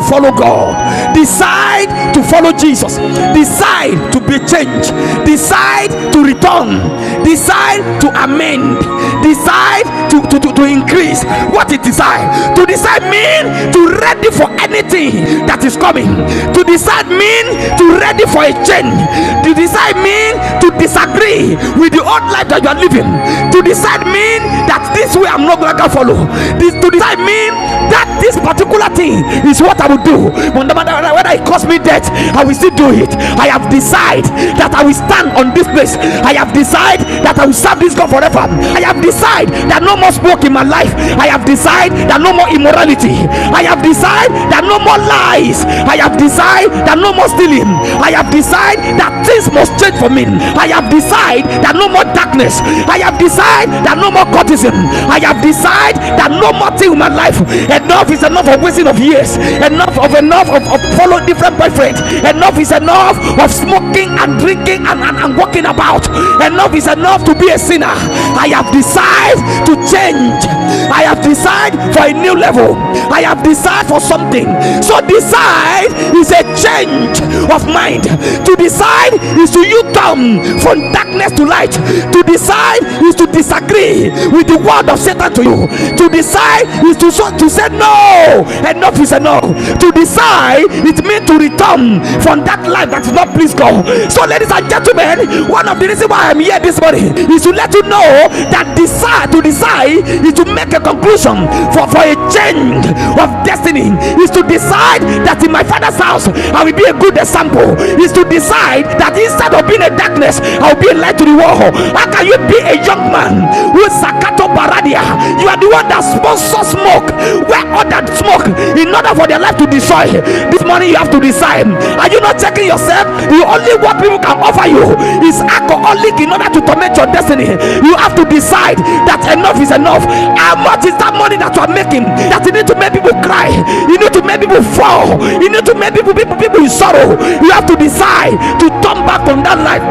follow God. Decide to follow Jesus. Decide to be changed. Decide to return. Decide to amend. Decide to increase. What it decide? To decide mean to ready for anything that is coming. To decide mean to ready for a change. To decide mean to disagree with the old life that you are living. To decide mean that this way I'm not going to follow. To decide mean that this particular thing is what I will do. No matter whether it costs me death, I will still do it. I have decided that I will stand on this place. I have decided that I will serve this God forever. I have decided that no more smoke in my life. I have decided that no more immorality. I have decided that no more lies. I have decided that no more stealing. I have decided that things must change for me. I have decided that no more darkness. I have decided that no more courtesan. I have decided that no more thing in my life. Enough is enough of wasting of years. Enough of following different boyfriends. Enough is enough of smoking and drinking and walking about. Enough is enough to be a sinner. I have decided to change. I have decided for a new level. I have decided for something. So decide is a change of mind. To decide is to U-turn from darkness to light. To decide is to disagree with the word of Satan to you. To decide is to say no. Enough is enough. To decide it means to return from that life that is not please God. So ladies and gentlemen, one of the reasons why I'm here this morning is to let you know that to decide is to make a conclusion for a change of destiny. Is to decide that in my father's house I will be a good example. Is to decide that instead of being a darkness I will be a light to the world. How can you be a young man who is Sakato Baradia? You are the one that sponsors smoke where others smoke in order for their life to destroy. This morning you have to decide. Are you not checking yourself? The only what people can offer you is alcoholic in order to torment your destiny. You have to decide that enough is enough. How much is that money that you are making that you need to make people cry? You need to make people fall. You need to make people in sorrow. You have to decide to turn back from that life.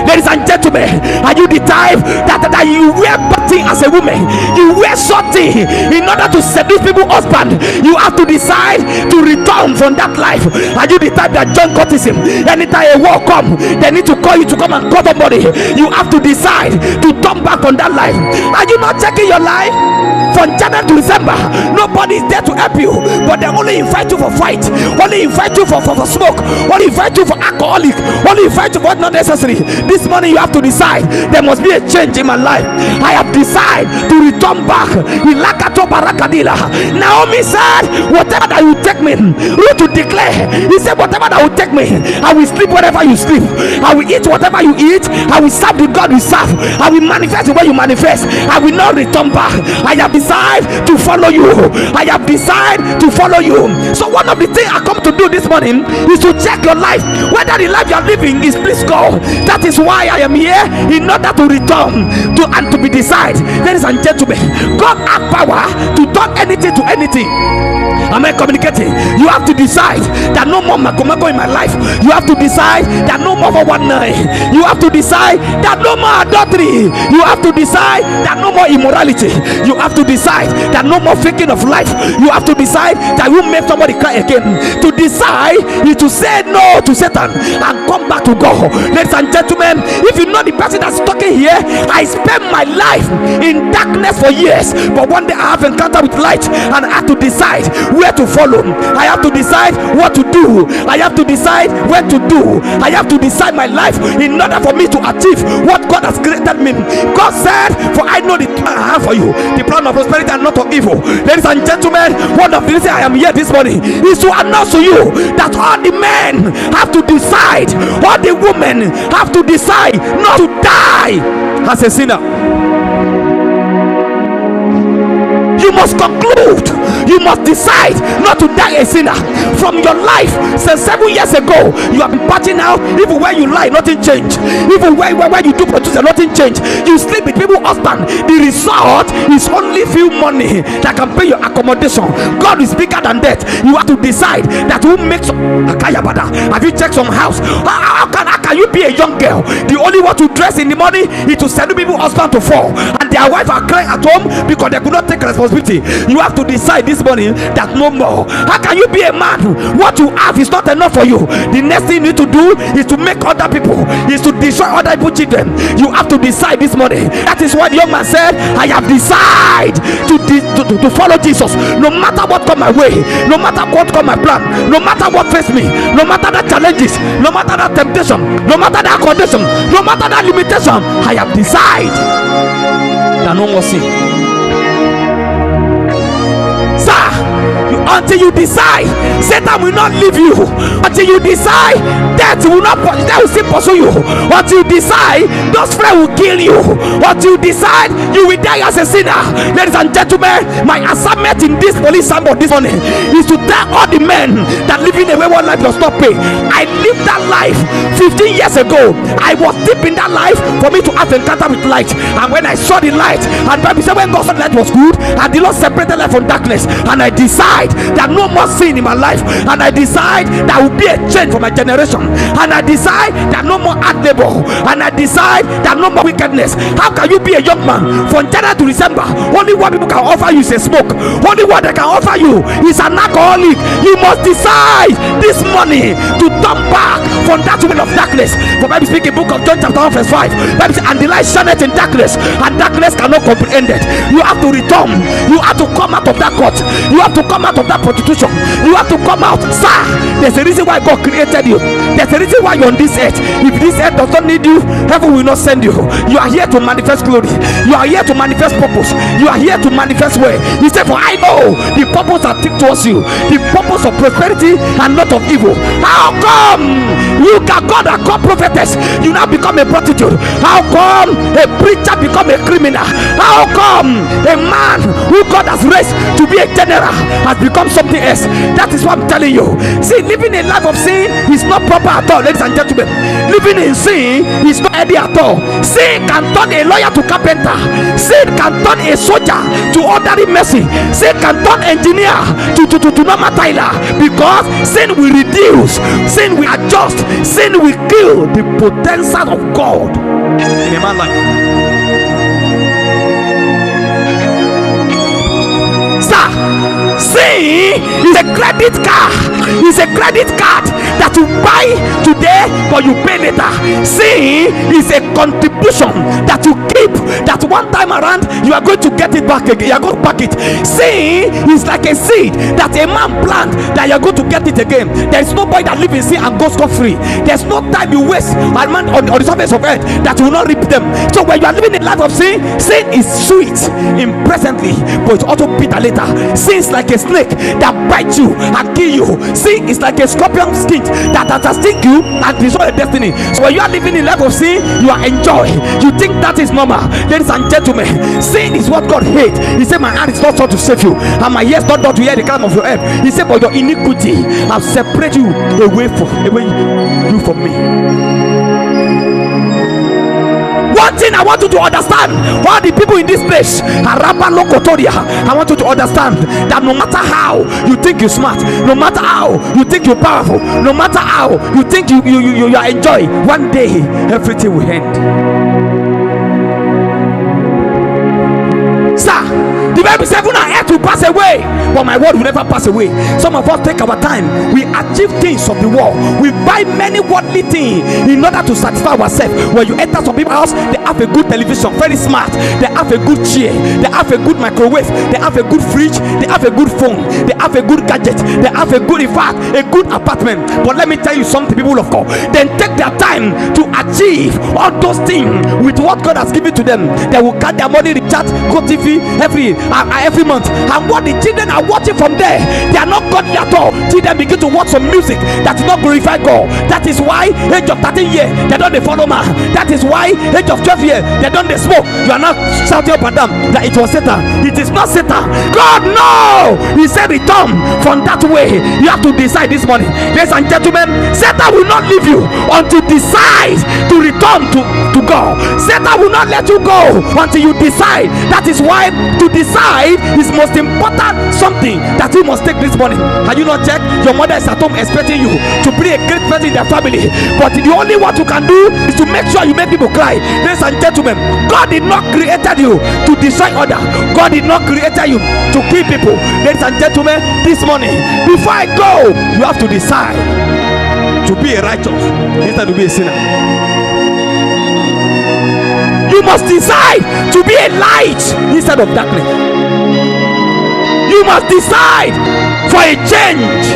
Ladies and gentlemen, are you the type that you wear body as a woman? You wear something in order to seduce people's husband. You have to decide to return from that life. Are you the type that John courtesan? Anytime a war come, they need to call you to come and cut somebody. You have to decide to turn back on that life. Are you not checking your life? From January to December, nobody is there to help you, but they only invite you for fight, only invite you for smoke, only invite you for alcoholic, only invite you for not necessary. This morning you have to decide there must be a change in my life. I have decided to return back. Naomi said, whatever that you take me, Ruth to declare, he said, whatever that will take me, I will sleep wherever you sleep, I will eat whatever you eat, I will serve the God you serve, I will manifest the way you manifest, I will not return back. I have decided to follow you. I have decided to follow you. So one of the things I come to do this morning is to check your life, whether the life you are living is please God. That is why I am here, in order to return to and to be decided. Ladies and gentlemen, God has power to turn anything to anything. Am I communicating? You have to decide that no more makomako in my life. You have to decide that no more for one night. You have to decide that no more adultery. You have to decide that no more immorality. You have to decide that no more faking of life. You have to decide that you make somebody cry again. To decide is to say no to Satan and come back to God. Ladies and gentlemen, if you know the person that's talking here, I spent my life in darkness for years, but one day I have encounter with light and I have to decide where to follow. I have to decide what to do. I have to decide where to do. I have to decide my life in order for me to achieve what God has created me. God said, for I know the plan I have for you, the plan of prosperity and not of evil. Ladies and gentlemen, one of the reasons I am here this morning is to announce to you that all the men have to decide, all the women have to decide not to die as a sinner. You must conclude, you must decide not to die a sinner. From your life since 7 years ago, you have been partying out. Even when you lie, nothing changed. Even when you do produce, nothing changed. You sleep with people's husband. The result is only few money that can pay your accommodation. God is bigger than that. You have to decide that who makes Have you checked some house? How can can you be a young girl? The only one to dress in the morning is to send people husband to fall, and their wife are crying at home because they could not take responsibility. You have to decide this morning that no more. How can you be a man? What you have is not enough for you. The next thing you need to do is to make other people, is to destroy other people's children. You have to decide this morning. That is why the young man said, I have decided to follow Jesus. No matter what come my way, no matter what come my plan, no matter what face me, no matter the challenges, no matter that temptation, no matter that condition, no matter that limitation, I have decided that no more sin. Sir, until you decide, Satan will not leave you. Until you decide, death will still pursue you. Until you decide, those friends will kill you. Until you decide, you will die as a sinner. Ladies and gentlemen, my assignment in this police sample this morning is to tell all the men that living a wayward life does not pay. I lived that life 15 years ago. I was deep in that life for me to have encounter with light. And when I saw the light, and Bible said when God saw the light was good, and the Lord separated light from darkness, and I decide that no more sin in my life, and I decide that will be a change for my generation, and I decide that no more hard labor, and I decide that no more wickedness. How can you be a young man from January to December? Only what people can offer you is a smoke. Only what they can offer you is an alcoholic. You must decide this morning to turn back from that way of darkness. For Bible speaking book of John chapter 1 verse 5, Bible says, and the light shineth in darkness, and darkness cannot comprehend it. You have to return. You have to come out of that court. You have to come out of that prostitution. You have to come out. Sir, there's a reason why God created you. There's a reason why you're on this earth. If this earth does not need you, heaven will not send you. You are here to manifest glory. You are here to manifest purpose. You are here to manifest way. He said, for I know the purpose that think towards you, the purpose of prosperity and not of evil. How come you can God a call prophetess, you now become a prostitute? How come a preacher become a criminal? How come a man who God has raised to be a general has become something else? That is what I'm telling you. See, living a life of sin is not proper at all, ladies and gentlemen. Living in sin is not healthy at all. Sin can turn a lawyer to carpenter. Sin can turn a soldier to ordinary mercy. Sin can turn engineer to normal Tyler, because sin will reduce, sin will adjust, sin will kill the potential of God in a man's life. Sin is a credit card. It's a credit card that you buy today but you pay later. Sin is a contribution that you keep, that one time around you are going to get it back again. You are going to pack it. Sin is like a seed that a man plant that you are going to get it again. There is no boy that lives in sin and goes scot free. There's no time you waste a man on the surface of earth that will not reap them. So when you are living a life of sin, sin is sweet in presently, but it's also bitter later. Sin is like a snake that bites you and kill you. Sin is like a scorpion sting that sting you and destroy your destiny. So when you are living in life of sin, you are enjoying. You think that is normal. Ladies and gentlemen, sin is what God hates. He said, my hand is not sought to save you, and my ears not done to hear the cry of your help. He said, but your iniquity have separated you away from me. One thing I want you to understand, all the people in this place, I want you to understand that no matter how you think you're smart, no matter how you think you're powerful, no matter how you think you are enjoying, one day everything will end. Sir, the Bible says even our earth will pass away, but my word will never pass away. Some of us take our time, we achieve things of the world, we buy many worldly things in order to satisfy ourselves. When you enter some people's house, they have a good television, very smart, they have a good chair, they have a good microwave, they have a good fridge, they have a good phone, they have a good gadget, they have a good, in fact, a good apartment. But let me tell you something, people of God, then take their time to achieve all those things with what God has given to them. They will cut their money, recharge, go TV every month, and what the children are watching from there, they are not godly at all. Children begin to watch some music that is not glorify God. That is why age of 13 years they don't follow man. That is why age of 12 years they don't smoke. You are not shouting up and down that it was Satan. It is not Satan. God, no, he said return from that way. You have to decide this morning, ladies and gentlemen. Satan will not leave you until you decide to return to God. Satan will not let you go until you decide. That is why to decide decide is most important something that you must take this morning. Have you not checked? Your mother is at home expecting you to be a great person in their family, but the only what you can do is to make sure you make people cry. Ladies and gentlemen, God did not created you to destroy others. God did not created you to kill people. Ladies and gentlemen, this morning, before I go, you have to decide to be a righteous instead of be a sinner. You must decide to be a light instead of darkness. You must decide for a change.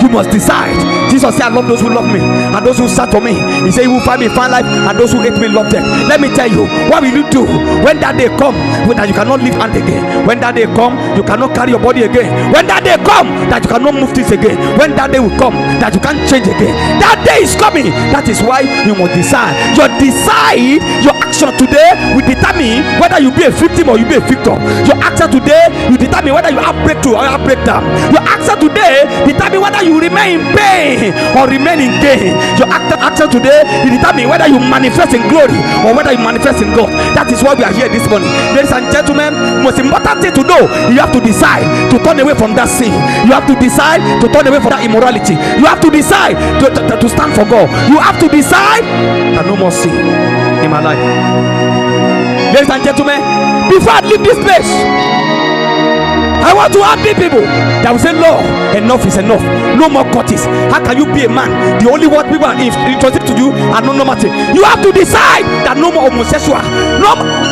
You must decide. Jesus said, I love those who love me and those who serve for me. He said, you will find me, find life, and those who hate me love them. Let me tell you, what will you do when that day come that you cannot live hand again? When that day come, you cannot carry your body again. When that day come that you cannot move this again. When that day will come that you can't change again. That day is coming. That is why you must decide. Your action today will determine whether you be a victim or you be a victim. Your action today will determine whether you have breakthrough or you have breakdown. Your action today determine whether you remain in pain or remain in gain. Your action today will determine whether you manifest in glory or whether you manifest in God. That is why we are here this morning. Ladies and gentlemen, most important thing to know, you have to decide to turn away from that sin. You have to decide to turn away from that immorality. You have to decide to stand for God. You have to decide that no more sin in my life. Ladies and gentlemen, before I leave this place, I want to happy people that will say, Lord, enough is enough. No more courtesy. How can you be a man? The only word people are interested to you are no normative. You have to decide that no more homosexual.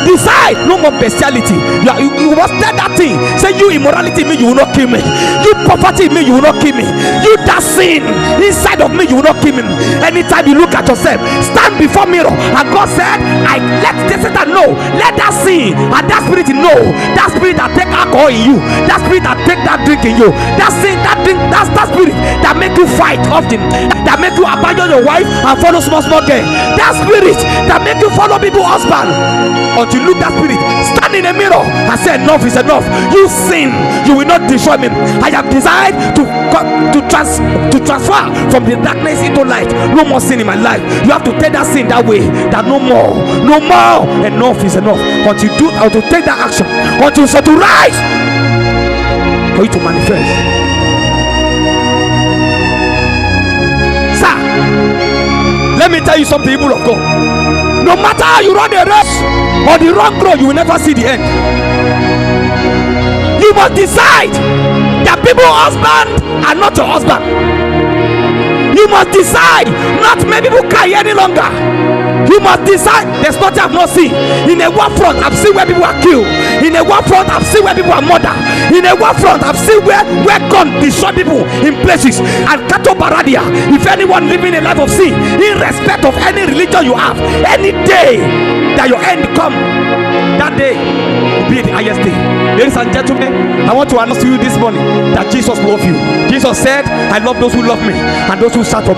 Decide no more bestiality. You must tell that thing. Say, you immorality me, you will not kill me. You poverty me, you will not kill me. You that sin inside of me, you will not kill me. Anytime you look at yourself, stand before mirror, and God said, I let Satan know. Let that sin and that spirit know. That spirit that take alcohol in you. That spirit that take that drink in you, that sin, that drink, that's that spirit that make you fight often, that make you abandon your wife and follow small girl, that spirit that make you follow people husband. Until you look that spirit, stand in the mirror and say, enough is enough. You sin, you will not destroy me. I have decided to transfer from the darkness into light. No more sin in my life. You have to take that sin that way, that no more, enough is enough. Until you take that action, until you start to rise for you to manifest. Sir, let me tell you something, people of God. No matter how you run the race or the wrong road, you will never see the end. You must decide that people's husband are not your husband. You must decide not to make people cry any longer. You must decide. There's nothing I've not seen. In a war front, I've seen where people are killed. In a war front, I've seen where people are murdered. In a war front, I've seen where gun destroy people in places. And Kato Baradia, if anyone living a life of sin, irrespective of any religion you have, any day that your end come, that day will be the highest day. Ladies and gentlemen, I want to announce to you this morning that Jesus loves you. Jesus said, I love those who love me and those who serve for me.